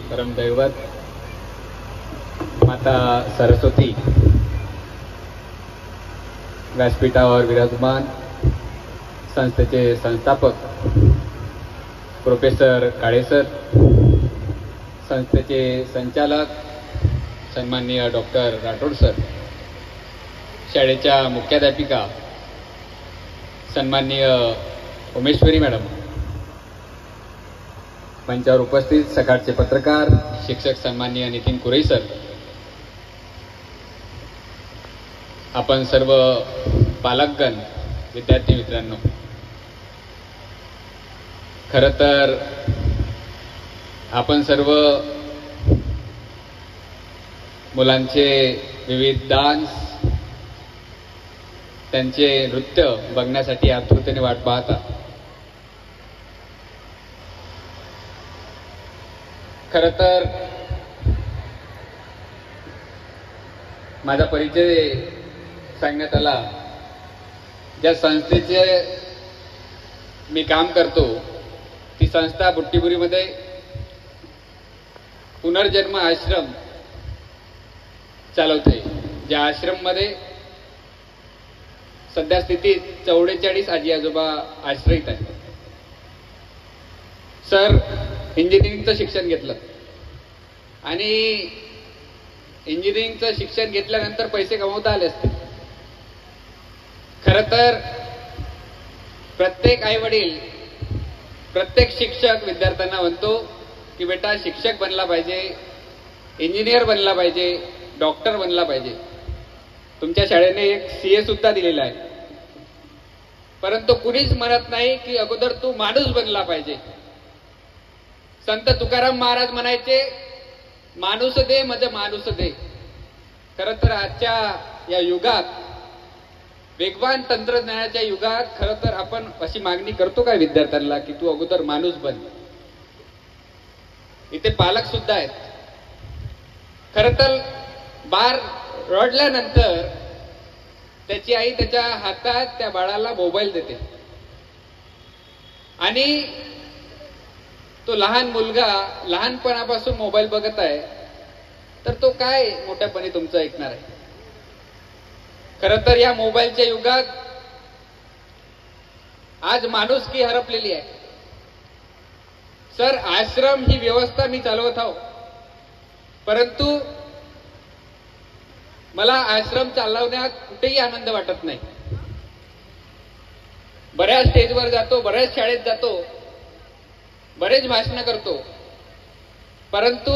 परम दैवत माता सरस्वती व्यासपीठावर विराजमान, संस्थेचे संस्थापक प्रोफेसर काळे सर, संस्थेचे संचालक सन्माननीय डॉक्टर राठोड सर, शाळेच्या मुख्याध्यापिका सन्माननीय उमेश्वरी मॅडम, मंचावर उपस्थित सकाळचे पत्रकार शिक्षक सन्माननीय नितीन कुरे सर, आपण सर्व पालकगण, विद्यार्थी मित्रांनो, खरं तर आपण सर्व मुलांचे विविध डान्स, त्यांचे नृत्य बघण्यासाठी आतुरतेने वाट पाहता. खरं तर माझा परिचय सांगण्यात आला. ज्या संस्थेचे मी काम करतो ती संस्था बुट्टीबुरीमध्ये पुनर्जन्म आश्रम चालवते. ज्या आश्रममध्ये सध्या स्थितीत 44 आजी आजोबा आश्रयित आहेत. सर इंजिनिअरिंगचं शिक्षण घेतलं आणि इंजिनिअरिंगचं शिक्षण घेतल्यानंतर पैसे कमवता आले असते. खरं तर प्रत्येक आईवडील, प्रत्येक शिक्षक विद्यार्थ्यांना म्हणतो की बेटा शिक्षक बनला पाहिजे, इंजिनियर बनला पाहिजे, डॉक्टर बनला पाहिजे. तुमच्या शाळेने एक CA सुद्धा दिलेला आहे. परंतु कुणीच म्हणत नाही की अगोदर तू माणूस बनला पाहिजे. संत तुकाराम महाराज म्हणायचे, माणूस दे मज माणूस दे. खरं तर आजच्या या युगात, वेगवान तंत्रज्ञानाच्या युगात, खरं तर आपण अशी मागणी करतो का विद्यार्थ्यांना की तू अगोदर माणूस बन. इथे पालक सुद्धा आहेत. खरं तर बाळ रडल्यानंतर त्याची आई त्याच्या हातात त्या बाळाला मोबाईल देते आणि तो लहान मुलगा लहानपणापासून मोबाईल बघत आहे, तर तो काय मोठ्यापणी तुमचं ऐकणार आहे. खरं तर या मोबाईलच्या युगात आज माणुसकी हरपलेली आहे. सर आश्रम ही व्यवस्था मी चालवत आहो, परंतु मला आश्रम चालवण्यात कुठेही आनंद वाटत नाही. बऱ्याच स्टेजवर जातो, बऱ्याच शाळेत जातो, बरेच भाषण करतो, परंतु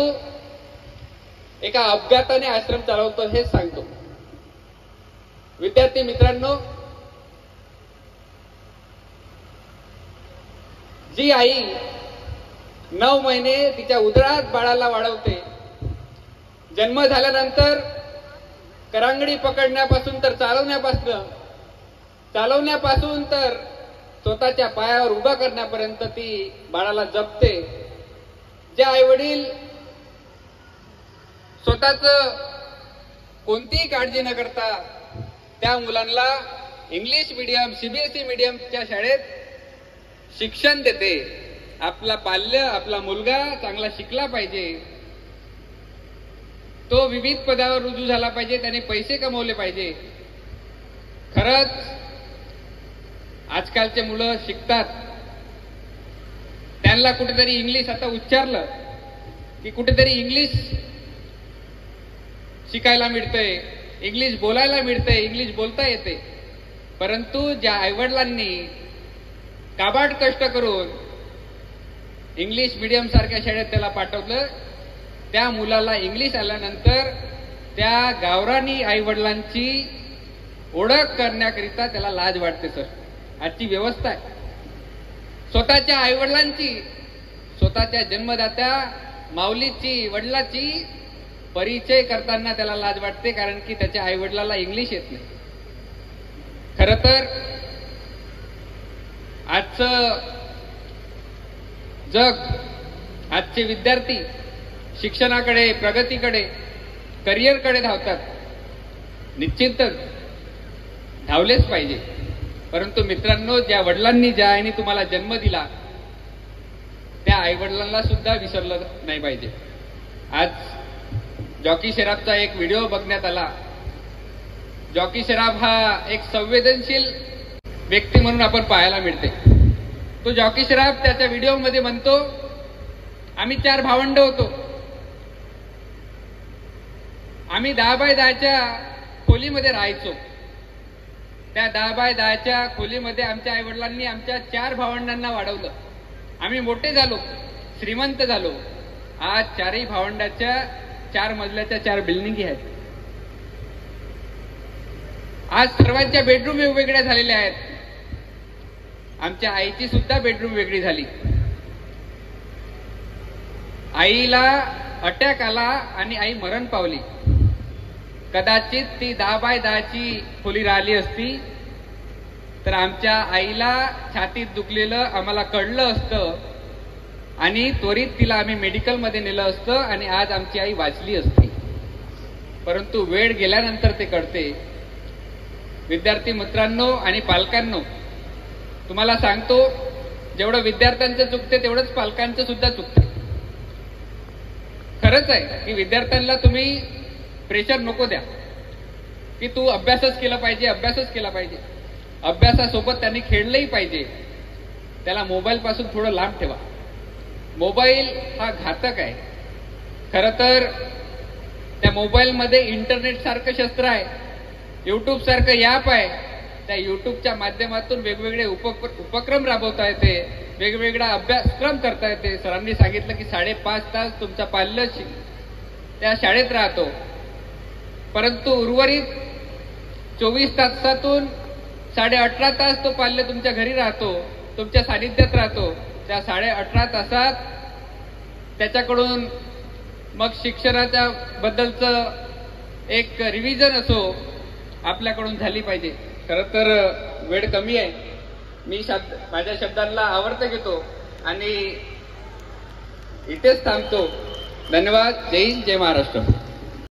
एका अपघाताने आश्रम चालवतो हेच सांगतो. विद्यार्थी मित्रांनो, जी आई 9 महिने तिच्या उदरात बाळाला वाढवते, जन्म झाल्यानंतर करांगडी पकडण्यापासून तर चालवण्यापासून तर स्वतःच्या पायावर उभा करण्यापर्यंत ती बाळाला जपते. जे आईवडील स्वतःच कोणतीही काळजी न करता त्या मुलांना इंग्लिश मीडियम, CBSE मीडियमच्या शाळेत शिक्षण देते, आपला पाल्य, आपला मुलगा चांगला शिकला पाहिजे, तो विविध पदावर रुजू झाला पाहिजे, त्याने पैसे कमवले पाहिजे. खरंच आजकालचे मुलं शिकतात, त्यांना कुठेतरी इंग्लिश आता उच्चारलं की कुठेतरी इंग्लिश शिकायला मिळतंय, इंग्लिश बोलायला मिळतंय, इंग्लिश बोलता येते. परंतु ज्या आईवडिलांनी काबाड कष्ट करून इंग्लिश मीडियम सारख्या शाळेत त्याला पाठवलं, त्या मुलाला इंग्लिश आल्यानंतर त्या गावरानी आईवडिलांची ओळख करण्याकरिता त्याला लाज वाटते. सर आजची व्यवस्था आहे. स्वतःच्या आईवडिलांची, स्वतःच्या जन्मदात्या माऊलीची, वडिलाची परिचय करताना त्याला लाज वाटते, कारण की त्याच्या आईवडिलाला इंग्लिश येत नाही. खरं तर आजचं जग, आजचे विद्यार्थी शिक्षणाकडे, प्रगतीकडे, करिअरकडे धावतात. निश्चितच धावलेच पाहिजे. परंतु मित्रांनो, ज्या वडिलांनी, ज्या आईने तुम्हाला जन्म दिला, त्या आईवडिलांना सुद्धा विसरलं नाही पाहिजे. आज जॉकी शेराफचा एक व्हिडिओ बघण्यात आला. जॉकी शेराफ हा एक संवेदनशील व्यक्ती म्हणून आपण पाहायला मिळते. तो जॉकी शेराफ त्याच्या व्हिडिओमध्ये म्हणतो, आम्ही 4 भावंड होतो. आम्ही 10 बाय 10च्या खोलीमध्ये राहायचो. त्या 10 बाय 10च्या खोलीमध्ये आमच्या आईवडिलांनी आमच्या 4 भावंडांना वाढवलं. आम्ही मोठे झालो, श्रीमंत झालो. आज 4ही भावंडाच्या 4 मजल्याच्या 4 बिल्डिंगी आहेत. आज सर्वांच्या बेडरूम वेगवेगळ्या झालेल्या आहेत. आमच्या आईची सुद्धा बेडरूम वेगळी झाली. आईला अटॅक आला आणि आई मरण पावली. कदाचित ती 10 बाय 10ची खोली राहिली असती तर आमच्या आईला छातीत दुखलेलं आम्हाला कळलं असतं आणि त्वरित तिला आम्ही मेडिकलमध्ये नेलं असतं आणि आज आमची आई वाचली असती. परंतु वेळ गेल्यानंतर ते कळते. विद्यार्थी मित्रांनो आणि पालकांनो, तुम्हाला सांगतो, जेवढं विद्यार्थ्यांचं चुकते तेवढंच पालकांचं सुद्धा चुकते. खरंच आहे की विद्यार्थ्यांना तुम्ही प्रेशर नको द्या की तू अभ्यासच केला पाहिजे, अभ्यासच केला पाहिजे. अभ्यासासोबत त्यांनी खेळलंही पाहिजे. त्याला मोबाईल पासून थोडं लांब ठेवा. मोबाईल हा घातक आहे. खरं तर त्या मोबाईलमध्ये इंटरनेट सारखं शस्त्र आहे, युट्यूब सारखं ॲप आहे. त्या युट्यूबच्या माध्यमातून वेगवेगळे उपक्रम राबवता येते, वेगवेगळा अभ्यासक्रम करता येते. सरांनी सांगितलं की 5.5 तास तुमचा पाल्य त्या शाळेत राहतो, परंतु उर्वरित 24 तासातून 18.5 तास तो पाल्य तुमच्या घरी राहतो, तुमच्या सानिध्यात राहतो. त्या 18.5 तासात त्याच्याकडून मग शिक्षणाच्या बद्दलचं एक रिव्हिजन असो आपल्याकडून झाली पाहिजे. खरं तर वेळ कमी आहे. मी माझ्या शब्दांना आवर्त घेतो आणि इथेच थांबतो. धन्यवाद. जय हिंद, जय महाराष्ट्र.